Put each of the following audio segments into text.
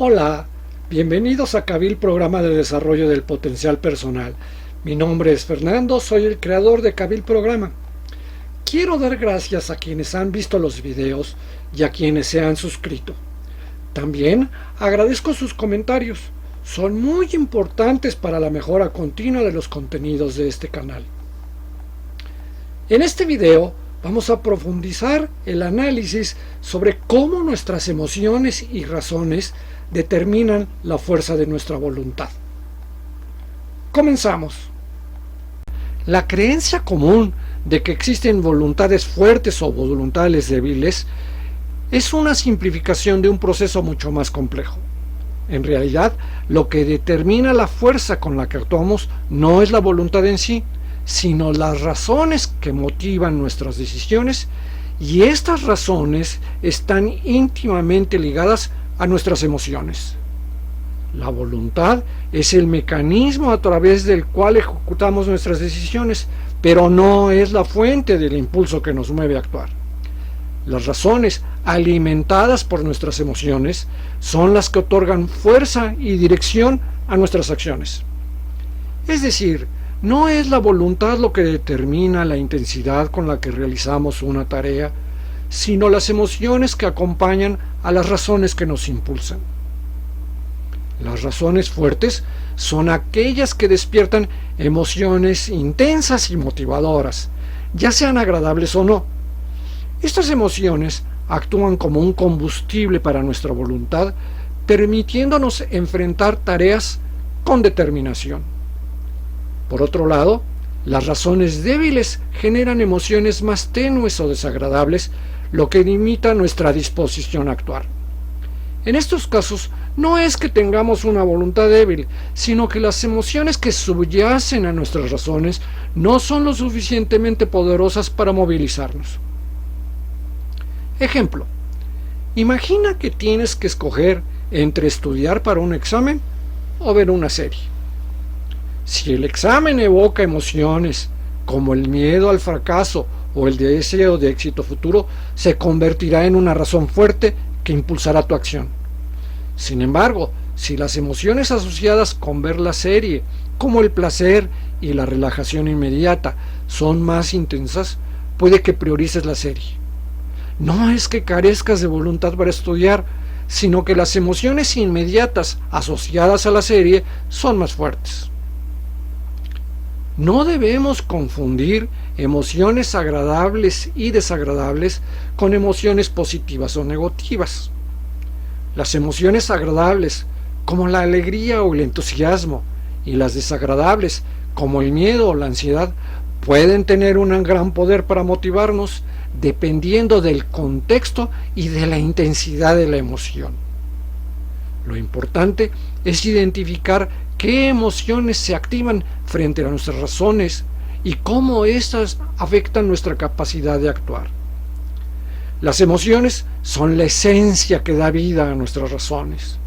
Hola, bienvenidos a Kabil, programa de desarrollo del potencial personal. Mi nombre es Fernando, soy el creador de Kabil Programa. Quiero dar gracias a quienes han visto los videos y a quienes se han suscrito. También agradezco sus comentarios, son muy importantes para la mejora continua de los contenidos de este canal. En este video vamos a profundizar el análisis sobre cómo nuestras emociones y razones determinan la fuerza de nuestra voluntad. Comenzamos. La creencia común de que existen voluntades fuertes o voluntades débiles es una simplificación de un proceso mucho más complejo. En realidad, lo que determina la fuerza con la que actuamos no es la voluntad en sí, sino las razones que motivan nuestras decisiones, y estas razones están íntimamente ligadas a nuestras emociones. La voluntad es el mecanismo a través del cual ejecutamos nuestras decisiones, pero no es la fuente del impulso que nos mueve a actuar. Las razones alimentadas por nuestras emociones son las que otorgan fuerza y dirección a nuestras acciones. Es decir, no es la voluntad lo que determina la intensidad con la que realizamos una tarea, sino las emociones que acompañan a las razones que nos impulsan. Las razones fuertes son aquellas que despiertan emociones intensas y motivadoras, ya sean agradables o no. Estas emociones actúan como un combustible para nuestra voluntad, permitiéndonos enfrentar tareas con determinación. Por otro lado, las razones débiles generan emociones más tenues o desagradables, lo que limita nuestra disposición a actuar. En estos casos, no es que tengamos una voluntad débil, sino que las emociones que subyacen a nuestras razones no son lo suficientemente poderosas para movilizarnos. Ejemplo: imagina que tienes que escoger entre estudiar para un examen o ver una serie. Si el examen evoca emociones como el miedo al fracaso o el deseo de éxito futuro, se convertirá en una razón fuerte que impulsará tu acción. Sin embargo, si las emociones asociadas con ver la serie, como el placer y la relajación inmediata, son más intensas, puede que priorices la serie. No es que carezcas de voluntad para estudiar, sino que las emociones inmediatas asociadas a la serie son más fuertes. No debemos confundir emociones agradables y desagradables con emociones positivas o negativas. Las emociones agradables, como la alegría o el entusiasmo, y las desagradables, como el miedo o la ansiedad, pueden tener un gran poder para motivarnos, dependiendo del contexto y de la intensidad de la emoción. Lo importante es identificar qué emociones se activan frente a nuestras razones y cómo éstas afectan nuestra capacidad de actuar. Las emociones son la esencia que da vida a nuestras razones.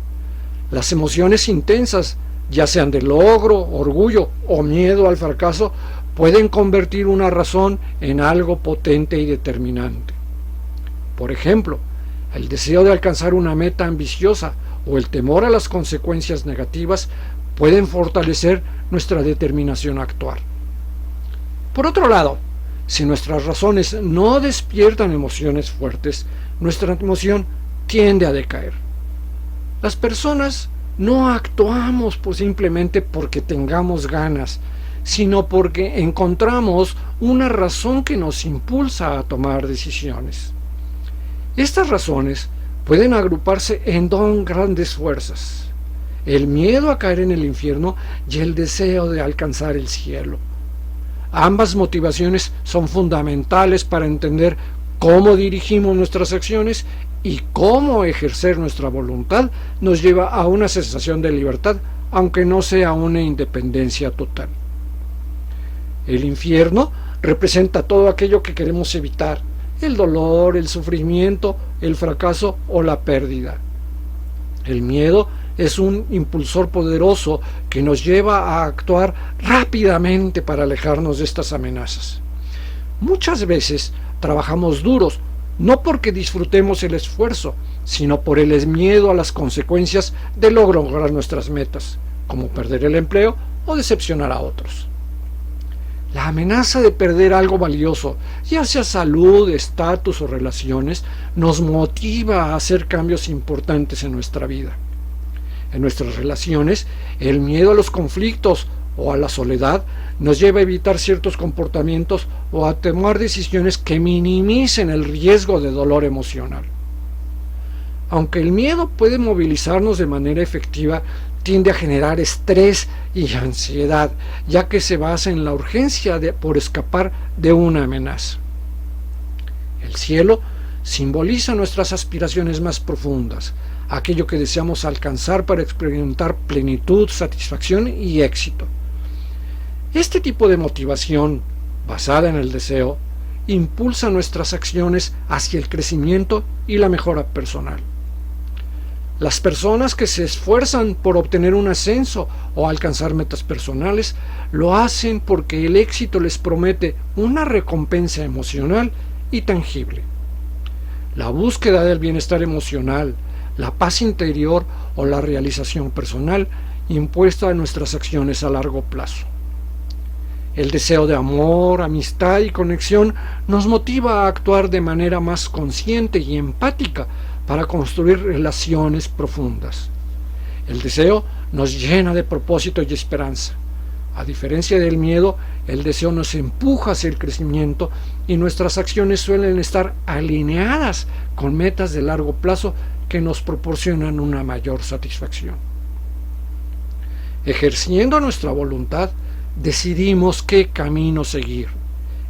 Las emociones intensas, ya sean de logro, orgullo o miedo al fracaso, pueden convertir una razón en algo potente y determinante. Por ejemplo, el deseo de alcanzar una meta ambiciosa o el temor a las consecuencias negativas pueden fortalecer nuestra determinación a actuar. Por otro lado, si nuestras razones no despiertan emociones fuertes, nuestra emoción tiende a decaer. Las personas no actuamos simplemente porque tengamos ganas, sino porque encontramos una razón que nos impulsa a tomar decisiones. Estas razones pueden agruparse en dos grandes fuerzas: el miedo a caer en el infierno y el deseo de alcanzar el cielo. Ambas motivaciones son fundamentales para entender cómo dirigimos nuestras acciones y cómo ejercer nuestra voluntad nos lleva a una sensación de libertad, aunque no sea una independencia total. El infierno representa todo aquello que queremos evitar: el dolor, el sufrimiento, el fracaso o la pérdida. El miedo es un impulsor poderoso que nos lleva a actuar rápidamente para alejarnos de estas amenazas. Muchas veces trabajamos duros, no porque disfrutemos el esfuerzo, sino por el miedo a las consecuencias de lograr nuestras metas, como perder el empleo o decepcionar a otros. La amenaza de perder algo valioso, ya sea salud, estatus o relaciones, nos motiva a hacer cambios importantes en nuestra vida. En nuestras relaciones, el miedo a los conflictos o a la soledad nos lleva a evitar ciertos comportamientos o a tomar decisiones que minimicen el riesgo de dolor emocional. Aunque el miedo puede movilizarnos de manera efectiva, tiende a generar estrés y ansiedad, ya que se basa en la urgencia por escapar de una amenaza. El cielo simboliza nuestras aspiraciones más profundas, aquello que deseamos alcanzar para experimentar plenitud, satisfacción y éxito. Este tipo de motivación, basada en el deseo, impulsa nuestras acciones hacia el crecimiento y la mejora personal. Las personas que se esfuerzan por obtener un ascenso o alcanzar metas personales lo hacen porque el éxito les promete una recompensa emocional y tangible. La búsqueda del bienestar emocional, la paz interior o la realización personal impuesta a nuestras acciones a largo plazo. El deseo de amor, amistad y conexión nos motiva a actuar de manera más consciente y empática para construir relaciones profundas. El deseo nos llena de propósito y esperanza. A diferencia del miedo, el deseo nos empuja hacia el crecimiento y nuestras acciones suelen estar alineadas con metas de largo plazo que nos proporcionan una mayor satisfacción. Ejerciendo nuestra voluntad, decidimos qué camino seguir,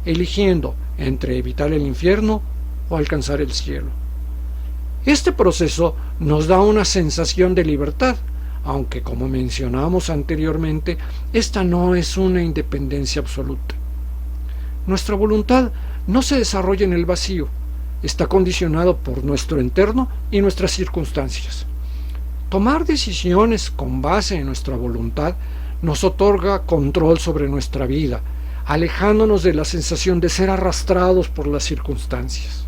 eligiendo entre evitar el infierno o alcanzar el cielo. Este proceso nos da una sensación de libertad, aunque como mencionamos anteriormente, esta no es una independencia absoluta. Nuestra voluntad no se desarrolla en el vacío, está condicionado por nuestro entorno y nuestras circunstancias. Tomar decisiones con base en nuestra voluntad nos otorga control sobre nuestra vida, alejándonos de la sensación de ser arrastrados por las circunstancias.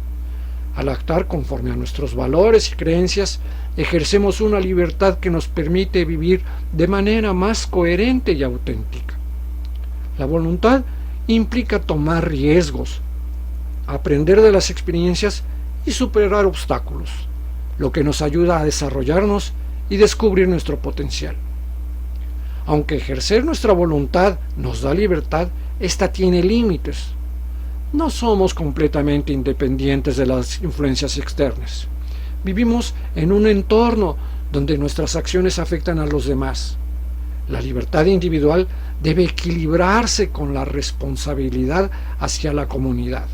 Al actuar conforme a nuestros valores y creencias, ejercemos una libertad que nos permite vivir de manera más coherente y auténtica. La voluntad implica tomar riesgos, aprender de las experiencias y superar obstáculos, lo que nos ayuda a desarrollarnos y descubrir nuestro potencial. Aunque ejercer nuestra voluntad nos da libertad, esta tiene límites. No somos completamente independientes de las influencias externas. Vivimos en un entorno donde nuestras acciones afectan a los demás. La libertad individual debe equilibrarse con la responsabilidad hacia la comunidad.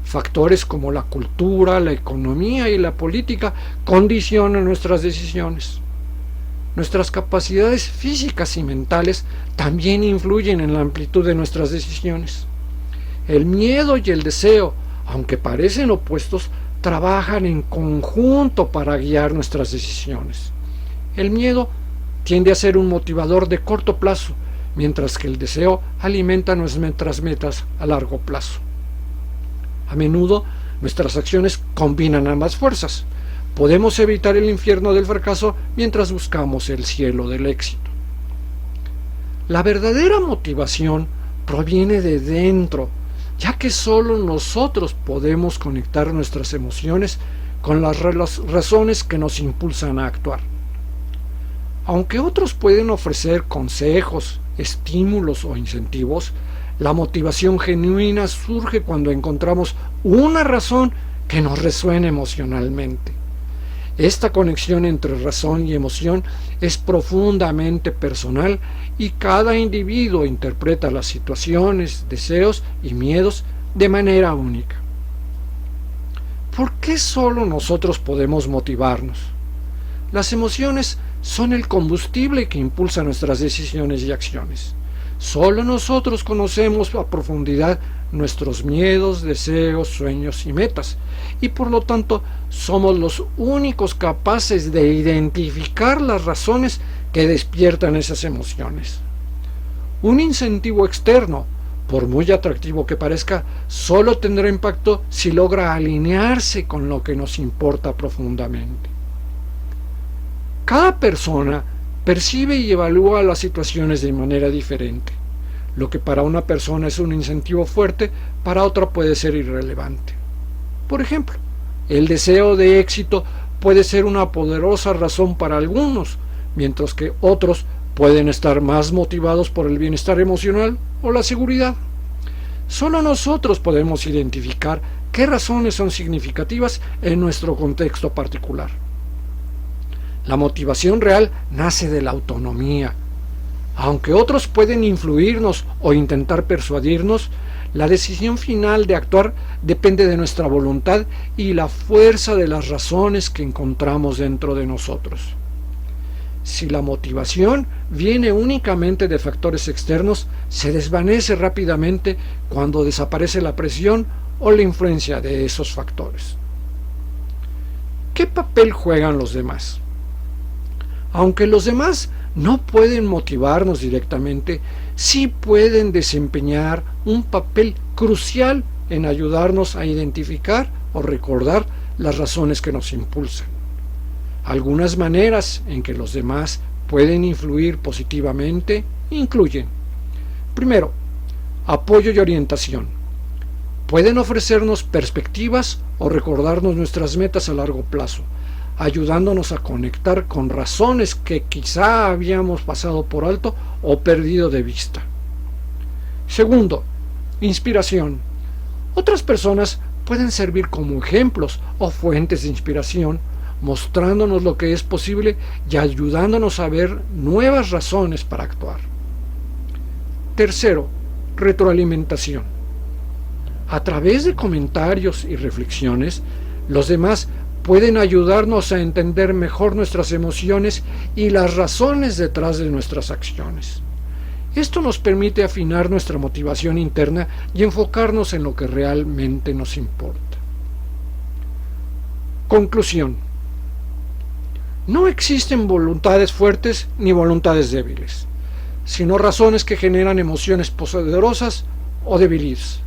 Factores como la cultura, la economía y la política condicionan nuestras decisiones. Nuestras capacidades físicas y mentales también influyen en la amplitud de nuestras decisiones. El miedo y el deseo, aunque parecen opuestos, trabajan en conjunto para guiar nuestras decisiones. El miedo tiende a ser un motivador de corto plazo, mientras que el deseo alimenta nuestras metas a largo plazo. A menudo, nuestras acciones combinan ambas fuerzas. Podemos evitar el infierno del fracaso mientras buscamos el cielo del éxito. La verdadera motivación proviene de dentro, ya que solo nosotros podemos conectar nuestras emociones con las razones que nos impulsan a actuar. Aunque otros pueden ofrecer consejos, estímulos o incentivos, la motivación genuina surge cuando encontramos una razón que nos resuene emocionalmente. Esta conexión entre razón y emoción es profundamente personal y cada individuo interpreta las situaciones, deseos y miedos de manera única. ¿Por qué solo nosotros podemos motivarnos? Las emociones son el combustible que impulsa nuestras decisiones y acciones. Solo nosotros conocemos a profundidad nuestros miedos, deseos, sueños y metas, y por lo tanto somos los únicos capaces de identificar las razones que despiertan esas emociones. Un incentivo externo por muy atractivo que parezca, solo tendrá impacto si logra alinearse con lo que nos importa profundamente. Cada persona percibe y evalúa las situaciones de manera diferente. Lo que para una persona es un incentivo fuerte, para otra puede ser irrelevante. Por ejemplo, el deseo de éxito puede ser una poderosa razón para algunos, mientras que otros pueden estar más motivados por el bienestar emocional o la seguridad. Solo nosotros podemos identificar qué razones son significativas en nuestro contexto particular. La motivación real nace de la autonomía. Aunque otros pueden influirnos o intentar persuadirnos, la decisión final de actuar depende de nuestra voluntad y la fuerza de las razones que encontramos dentro de nosotros. Si la motivación viene únicamente de factores externos, se desvanece rápidamente cuando desaparece la presión o la influencia de esos factores. ¿Qué papel juegan los demás? Aunque los demás no pueden motivarnos directamente, sí pueden desempeñar un papel crucial en ayudarnos a identificar o recordar las razones que nos impulsan. Algunas maneras en que los demás pueden influir positivamente incluyen: primero, apoyo y orientación. Pueden ofrecernos perspectivas o recordarnos nuestras metas a largo plazo, ayudándonos a conectar con razones que quizá habíamos pasado por alto o perdido de vista. Segundo, inspiración. Otras personas pueden servir como ejemplos o fuentes de inspiración, mostrándonos lo que es posible y ayudándonos a ver nuevas razones para actuar. Tercero, retroalimentación. A través de comentarios y reflexiones, los demás pueden ayudarnos a entender mejor nuestras emociones y las razones detrás de nuestras acciones. Esto nos permite afinar nuestra motivación interna y enfocarnos en lo que realmente nos importa. Conclusión. No existen voluntades fuertes ni voluntades débiles, sino razones que generan emociones poderosas o débiles.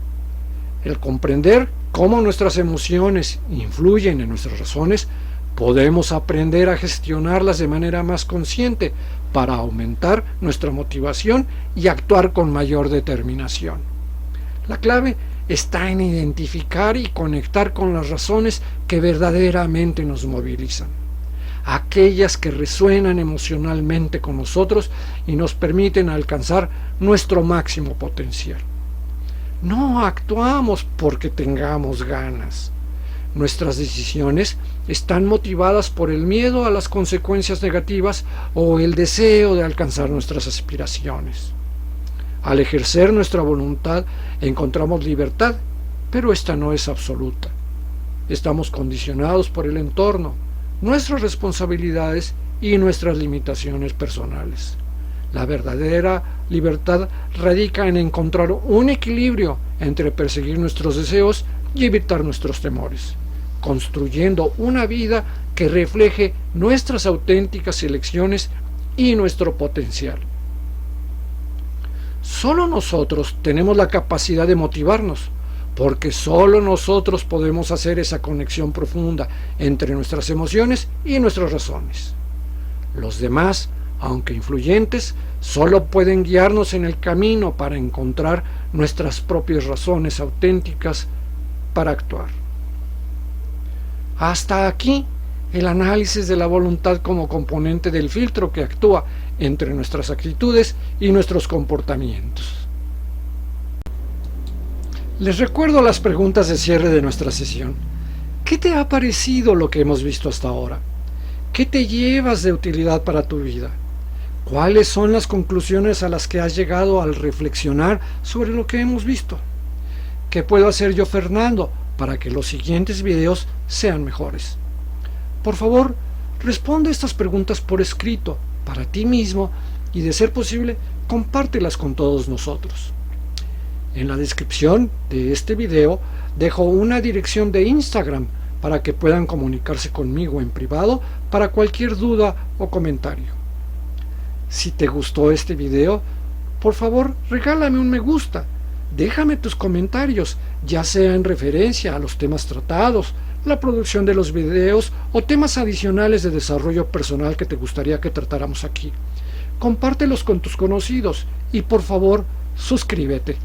El comprender cómo nuestras emociones influyen en nuestras razones, podemos aprender a gestionarlas de manera más consciente para aumentar nuestra motivación y actuar con mayor determinación. La clave está en identificar y conectar con las razones que verdaderamente nos movilizan, aquellas que resuenan emocionalmente con nosotros y nos permiten alcanzar nuestro máximo potencial. No actuamos porque tengamos ganas. Nuestras decisiones están motivadas por el miedo a las consecuencias negativas o el deseo de alcanzar nuestras aspiraciones. Al ejercer nuestra voluntad encontramos libertad, pero esta no es absoluta. Estamos condicionados por el entorno, nuestras responsabilidades y nuestras limitaciones personales. La verdadera libertad radica en encontrar un equilibrio entre perseguir nuestros deseos y evitar nuestros temores, construyendo una vida que refleje nuestras auténticas elecciones y nuestro potencial. Solo nosotros tenemos la capacidad de motivarnos, porque solo nosotros podemos hacer esa conexión profunda entre nuestras emociones y nuestras razones. Los demás, aunque influyentes, solo pueden guiarnos en el camino para encontrar nuestras propias razones auténticas para actuar. Hasta aquí el análisis de la voluntad como componente del filtro que actúa entre nuestras actitudes y nuestros comportamientos. Les recuerdo las preguntas de cierre de nuestra sesión. ¿Qué te ha parecido lo que hemos visto hasta ahora? ¿Qué te llevas de utilidad para tu vida? ¿Cuáles son las conclusiones a las que has llegado al reflexionar sobre lo que hemos visto? ¿Qué puedo hacer yo, Fernando, para que los siguientes videos sean mejores? Por favor, responde estas preguntas por escrito, para ti mismo, y de ser posible, compártelas con todos nosotros. En la descripción de este video dejo una dirección de Instagram para que puedan comunicarse conmigo en privado para cualquier duda o comentario. Si te gustó este video, por favor regálame un me gusta, Déjame tus comentarios, ya sea en referencia a los temas tratados, la producción de los videos o temas adicionales de desarrollo personal que te gustaría que tratáramos aquí. Compártelos con tus conocidos y por favor, suscríbete.